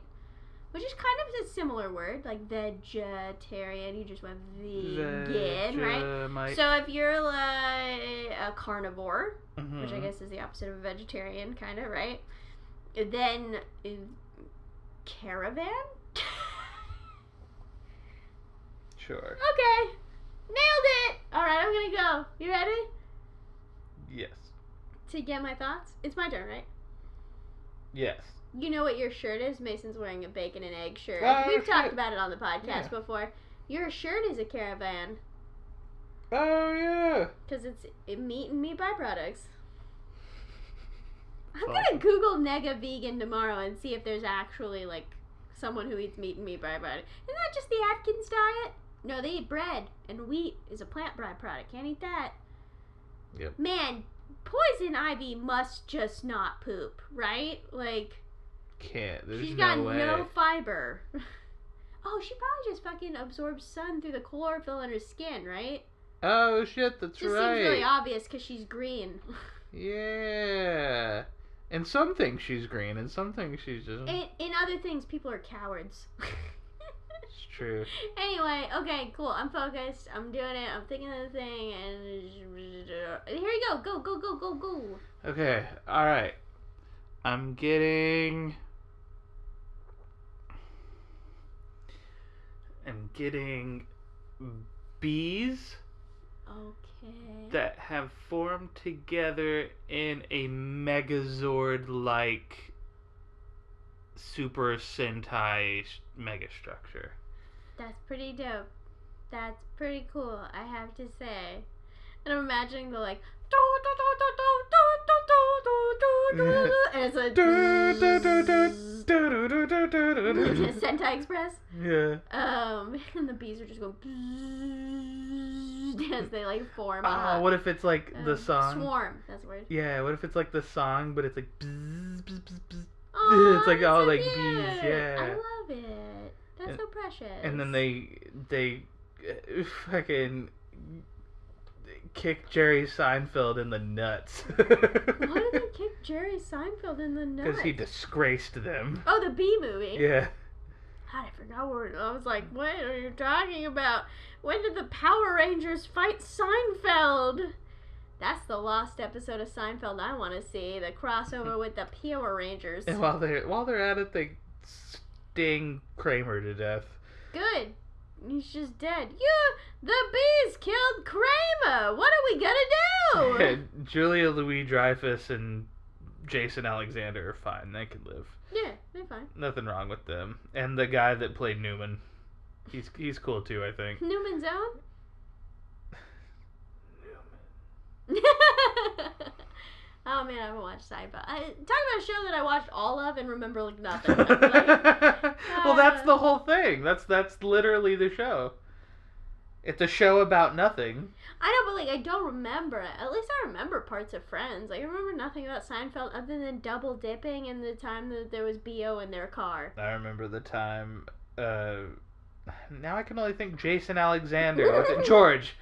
which is kind of a similar word, like vegetarian. You just went vegan, right? So if you're like a carnivore, which I guess is the opposite of a vegetarian, kind of, right? Then caravan? Sure. Okay. Nailed it! Alright, I'm gonna go. You ready? Yes. To get my thoughts? It's my turn, right? Yes. You know what your shirt is? Mason's wearing a bacon and egg shirt. We've talked about it on the podcast before. Your shirt is a caravan. Oh, yeah. Because it's meat and meat byproducts. I'm going to Google nega-vegan tomorrow and see if there's actually, like, someone who eats meat and meat byproducts. Isn't that just the Atkins diet? No, they eat bread. And wheat is a plant byproduct. Can't eat that. Yep. Man, Poison Ivy must just not poop, right? Like... Can't. There's She's got no way. no fiber. Oh, she probably just fucking absorbs sun through the chlorophyll in her skin, right? Oh, shit, that's just right. Seems really obvious because she's green. Yeah. And some things she's green, and some things she's just... In other things, people are cowards. It's true. Anyway, okay, cool. I'm focused. I'm doing it. I'm thinking of the thing, and here you go. Go, go, go, go, go. Okay, alright. I'm getting bees that have formed together in a Megazord-like Super Sentai megastructure. That's pretty dope. That's pretty cool, I have to say. And I'm imagining the like and it's like Sentai Express. Yeah. And the bees are just going as they like form. Oh, what if it's like the song? Swarm. That's the word. Yeah. What if it's like the song, but it's like bzz, bzz, bzz, bzz. Oh, it's like all so like cute. bees. Yeah. I love it. That's so precious. And then they fucking kick Jerry Seinfeld in the nuts. Why did they kick Jerry Seinfeld in the nuts? Because he disgraced them. Oh, the Bee Movie. Yeah. God, I forgot what I was like. What are you talking about? When did the Power Rangers fight Seinfeld? That's the lost episode of Seinfeld I want to see. The crossover with the Power Rangers. And while they're at it, they sting Kramer to death. Good. He's just dead. The bees killed Kramer. What are we gonna do? Yeah, Julia Louis-Dreyfus and Jason Alexander are fine. They can live. Yeah, they're fine. Nothing wrong with them. And the guy that played Newman, he's cool too, I think. Newman's Own? Newman. Oh man, I haven't watched Seinfeld. Talk about a show that I watched all of and remember like nothing. Well, that's the whole thing. That's literally the show. It's a show about nothing. I know, but like I don't remember it. At least I remember parts of Friends. Like, I remember nothing about Seinfeld other than double dipping and the time that there was BO in their car. I remember the time. Now I can only think Jason Alexander. What's it? George.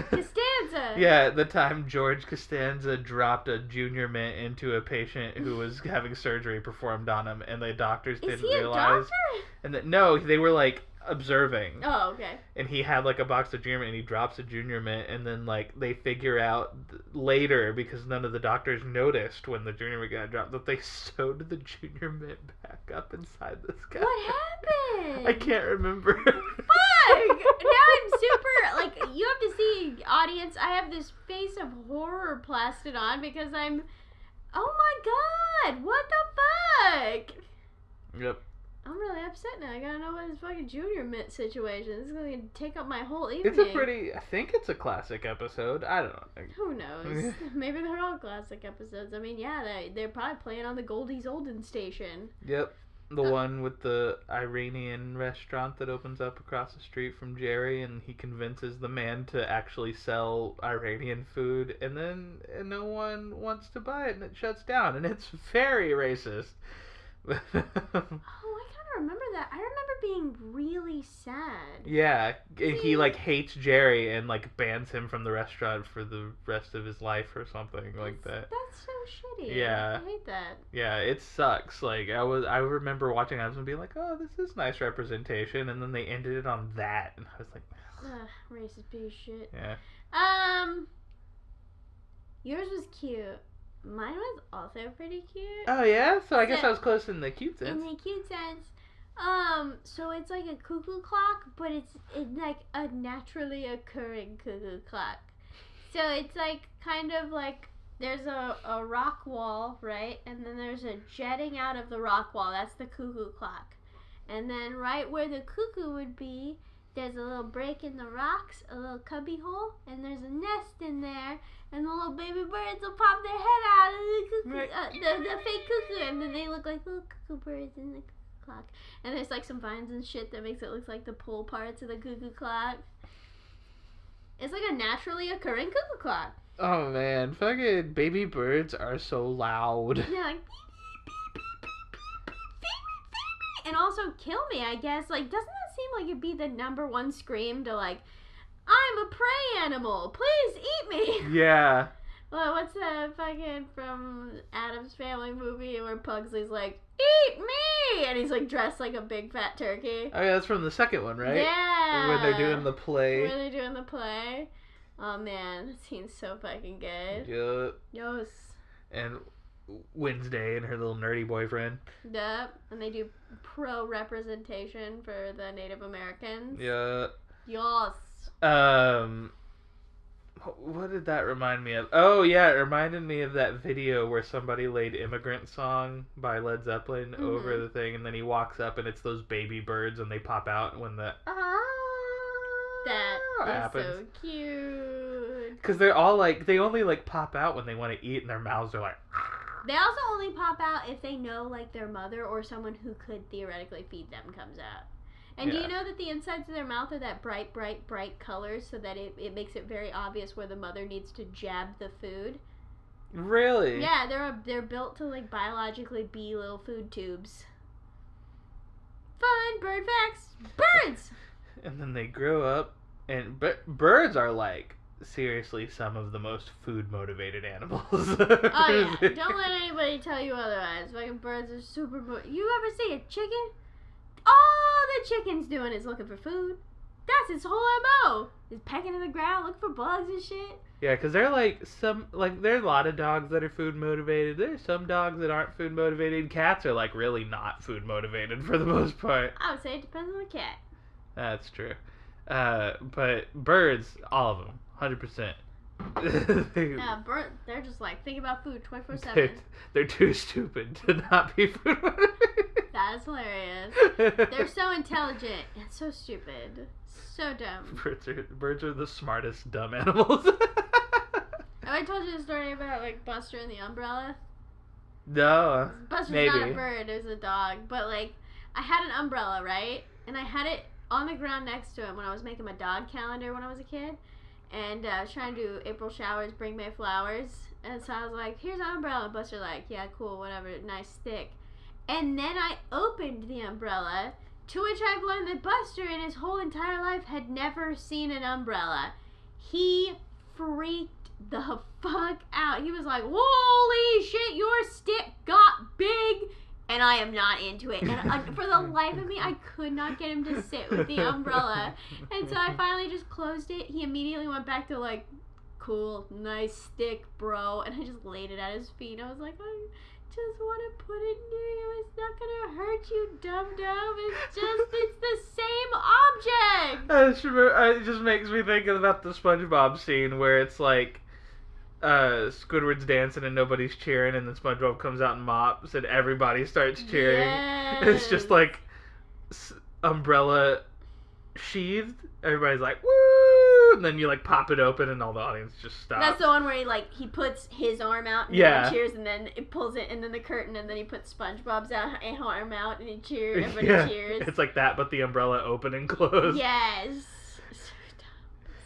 Costanza. Yeah, the time George Costanza dropped a Junior Mint into a patient who was having surgery performed on him, and the doctors didn't realize. Is he a doctor? And no, they were like observing. Oh, okay. And he had like a box of Junior Mint, and he drops a Junior Mint, and then like they figure out later, because none of the doctors noticed when the Junior Mint got dropped, that they sewed the Junior Mint back up inside this guy. What happened? I can't remember. Fuck! Now I'm super, like, you have to see, audience, I have this face of horror plastered on because I'm, oh my god, what the fuck? Yep. I'm really upset now. I gotta know about this fucking Junior Mint situation. This is gonna take up my whole evening. It's a pretty, I think it's a classic episode. I don't know. Who knows? Maybe they're all classic episodes. I mean, yeah, they're probably playing on the Goldie's Olden station. Yep. The one with the Iranian restaurant that opens up across the street from Jerry, and he convinces the man to actually sell Iranian food, and then no one wants to buy it, and it shuts down, and it's very racist. Oh, I kind of remember that. I remember being really sad. Yeah, he like hates Jerry and like bans him from the restaurant for the rest of his life or something like that. That's so shitty. Yeah. I hate that. Yeah, it sucks. Like I remember watching that and being like, oh, this is nice representation, and then they ended it on that, and I was like, ugh, racist piece of shit. Yeah. Yours was cute. Mine was also pretty cute. Oh yeah, so I guess I was close in the cute sense. In the cute sense. So it's like a cuckoo clock, but it's like a naturally occurring cuckoo clock. So it's like kind of like there's a rock wall, right? And then there's a jetting out of the rock wall. That's the cuckoo clock. And then right where the cuckoo would be, there's a little break in the rocks, a little cubby hole, and there's a nest in there, and the little baby birds will pop their head out of the cuckoo, the fake cuckoo, and then they look like little cuckoo birds in the cuckoo clock. And there's like some vines and shit that makes it look like the pull parts of the cuckoo clock. It's like a naturally occurring cuckoo clock. Oh man, fucking baby birds are so loud. Yeah, like and also kill me, I guess. Like, doesn't that seem like it'd be the number one scream to like, I'm a prey animal, please eat me. Yeah. Well, what's that fucking from Addams Family movie where Pugsley's like, eat me! And he's like dressed like a big fat turkey. Oh yeah, that's from the second one, right? Yeah. Where they're doing the play. Oh man, that scene's so fucking good. Yup. Yes. And Wednesday and her little nerdy boyfriend. Yep. And they do pro-representation for the Native Americans. Yeah. Yes. What did that remind me of? Oh yeah, it reminded me of that video where somebody laid "Immigrant Song" by Led Zeppelin over the thing, and then he walks up and it's those baby birds and they pop out when the that happens. Is so cute. Because they're all like, they only like pop out when they want to eat, and their mouths are like. They also only pop out if they know like their mother or someone who could theoretically feed them comes out. And do you know that the insides of their mouth are that bright, bright, bright colors so that it makes it very obvious where the mother needs to jab the food? Really? Yeah, they're built to like biologically be little food tubes. Fun bird facts. Birds! And then they grow up, and birds are like seriously some of the most food motivated animals. Oh yeah, don't let anybody tell you otherwise. Fucking birds are super. You ever see a chicken? All the chicken's doing is looking for food. That's its whole MO. Is pecking in the ground, looking for bugs and shit. Yeah, because there are a lot of dogs that are food motivated. There's some dogs that aren't food motivated. Cats are like really not food motivated for the most part. I would say it depends on the cat. That's true. But birds, all of them, 100%. Yeah, they're just like, think about food 24/7. They're too stupid to not be food motivated. That is hilarious. They're so intelligent and so stupid. So dumb. Birds are the smartest dumb animals. Have I told you the story about like Buster and the umbrella? No. Buster's maybe. not a bird, it was a dog. But like, I had an umbrella, right? And I had it on the ground next to him when I was making my dog calendar when I was a kid. And I was trying to do April showers, bring May flowers. And so I was like, here's an umbrella. And Buster like, yeah, cool, whatever, nice stick. And then I opened the umbrella, to which I've learned that Buster in his whole entire life had never seen an umbrella. He freaked the fuck out. He was like, holy shit, your stick got big. And I am not into it. And for the life of me, I could not get him to sit with the umbrella. And so I finally just closed it. He immediately went back to like, cool, nice stick, bro. And I just laid it at his feet. I was like, I just want to put it near you. It's not going to hurt you, dum-dum. It's the same object. It just makes me think about the SpongeBob scene where it's like, Squidward's dancing and nobody's cheering, and then SpongeBob comes out and mops and everybody starts cheering. Yes. It's just like umbrella sheathed. Everybody's like woo, and then you like pop it open and all the audience just stops. That's the one where he puts his arm out and yeah. cheers, and then it pulls it, and then the curtain, and then he puts SpongeBob's arm out and he cheers. Everybody cheers. It's like that, but the umbrella open and close. Yes.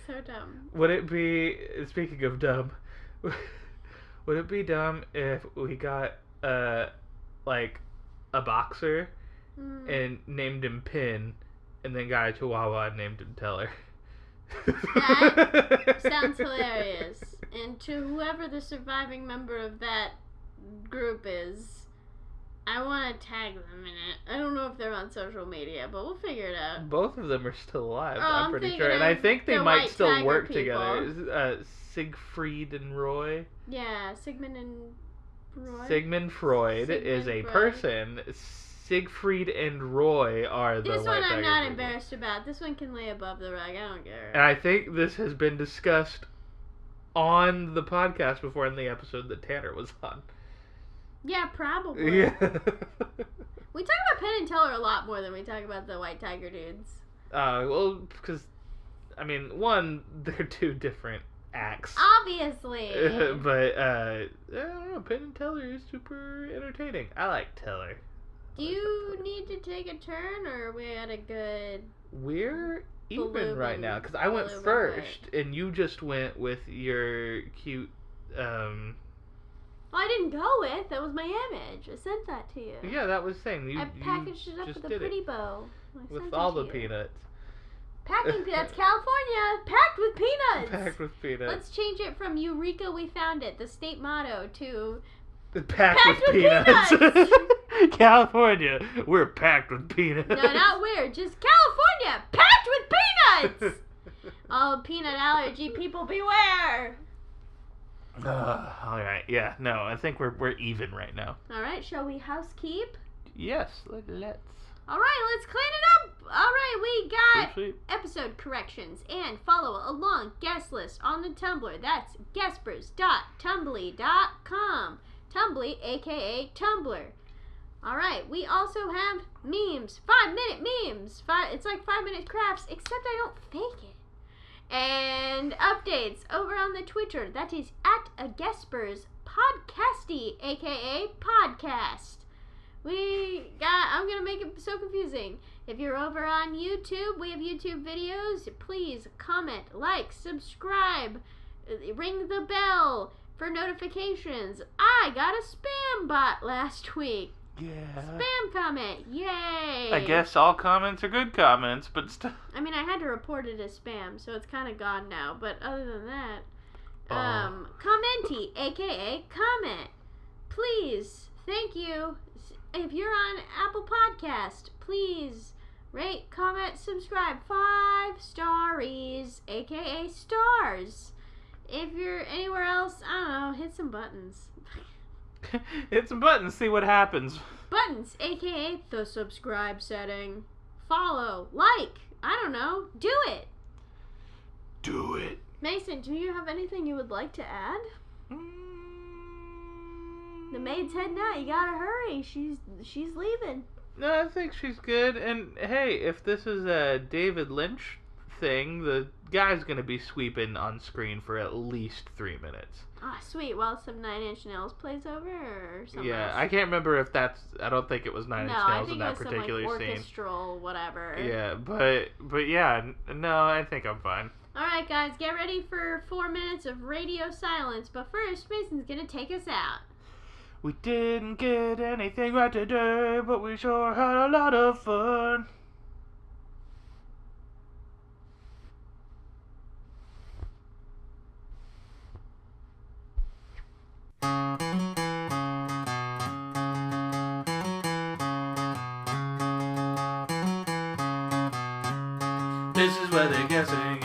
So dumb. Would it be, speaking of dumb, would it be dumb if we got like a boxer and named him Pin, and then got a Chihuahua and named him Teller? That sounds hilarious. And to whoever the surviving member of that group is, I want to tag them in it. I don't know if they're on social media, but we'll figure it out. Both of them are still alive, Oh, I'm pretty sure. And I think they might still work together. Siegfried and Roy? Yeah, Sigmund and Roy. Sigmund Freud is a person. Siegfried and Roy are the This one I'm not people. embarrassed about. This one can lay above the rug. I don't care. And I think this has been discussed on the podcast before in the episode that Tanner was on. Yeah, probably. Yeah. We talk about Penn and Teller a lot more than we talk about the White Tiger dudes. Well, because, I mean, one, they're two different acts. Obviously. But, I don't know, Penn and Teller is super entertaining. I like Teller. Do you need to take a turn, or are we at a good... We're even right now, because I went first, and you just went with your cute, Well, I didn't go with. That was my image. I sent that to you. Yeah, that was saying. I packaged it up with a pretty bow. With all the peanuts. That's California. Packed with peanuts. Packed with peanuts. Let's change it from Eureka, we found it, the state motto, to packed with peanuts. California, we're packed with peanuts. No, not we're, just California, packed with peanuts. Oh, peanut allergy people, beware. All right, yeah, no, I think we're even right now. All right, shall we housekeep? Yes, let's. All right, let's clean it up. All right, we got Sweet. episode corrections and follow along guest list on the Tumblr. That's guespers.tumbly.com. Tumbly, aka Tumblr. All right, we also have memes, 5-minute memes. It's like 5-minute crafts, except I don't fake it. And updates over on the Twitter. That is at a GuESPers podcasty, aka podcast. I'm going to make it so confusing. If you're over on YouTube, we have YouTube videos. Please comment, like, subscribe, ring the bell for notifications. I got a spam bot last week. Yeah. Spam comment. Yay. I guess all comments are good comments, but still. I mean, I had to report it as spam, so it's kind of gone now. But other than that, commenty, aka comment. Please, thank you. If you're on Apple Podcast, please rate, comment, subscribe. 5 starries, aka stars. If you're anywhere else, I don't know, hit some buttons. Hit some buttons, see what happens. Buttons, aka the subscribe setting. Follow, like, I don't know, do it. Do it. Mason, do you have anything you would like to add? The maid's heading out. You gotta hurry. She's leaving. No, I think she's good. And hey, if this is a David Lynch thing, the guy's gonna be sweeping on screen for at least 3 minutes. Ah, sweet. While some 9 Inch Nails plays over, or something. Yeah, else? I can't remember if that's. I don't think it was 9 Inch Nails in that particular particular some, like, scene. orchestral, whatever. Yeah, but yeah, no, I think I'm fine. All right, guys, get ready for 4 minutes of radio silence. But first, Mason's gonna take us out. We didn't get anything right today, but we sure had a lot of fun. This is where they're guessing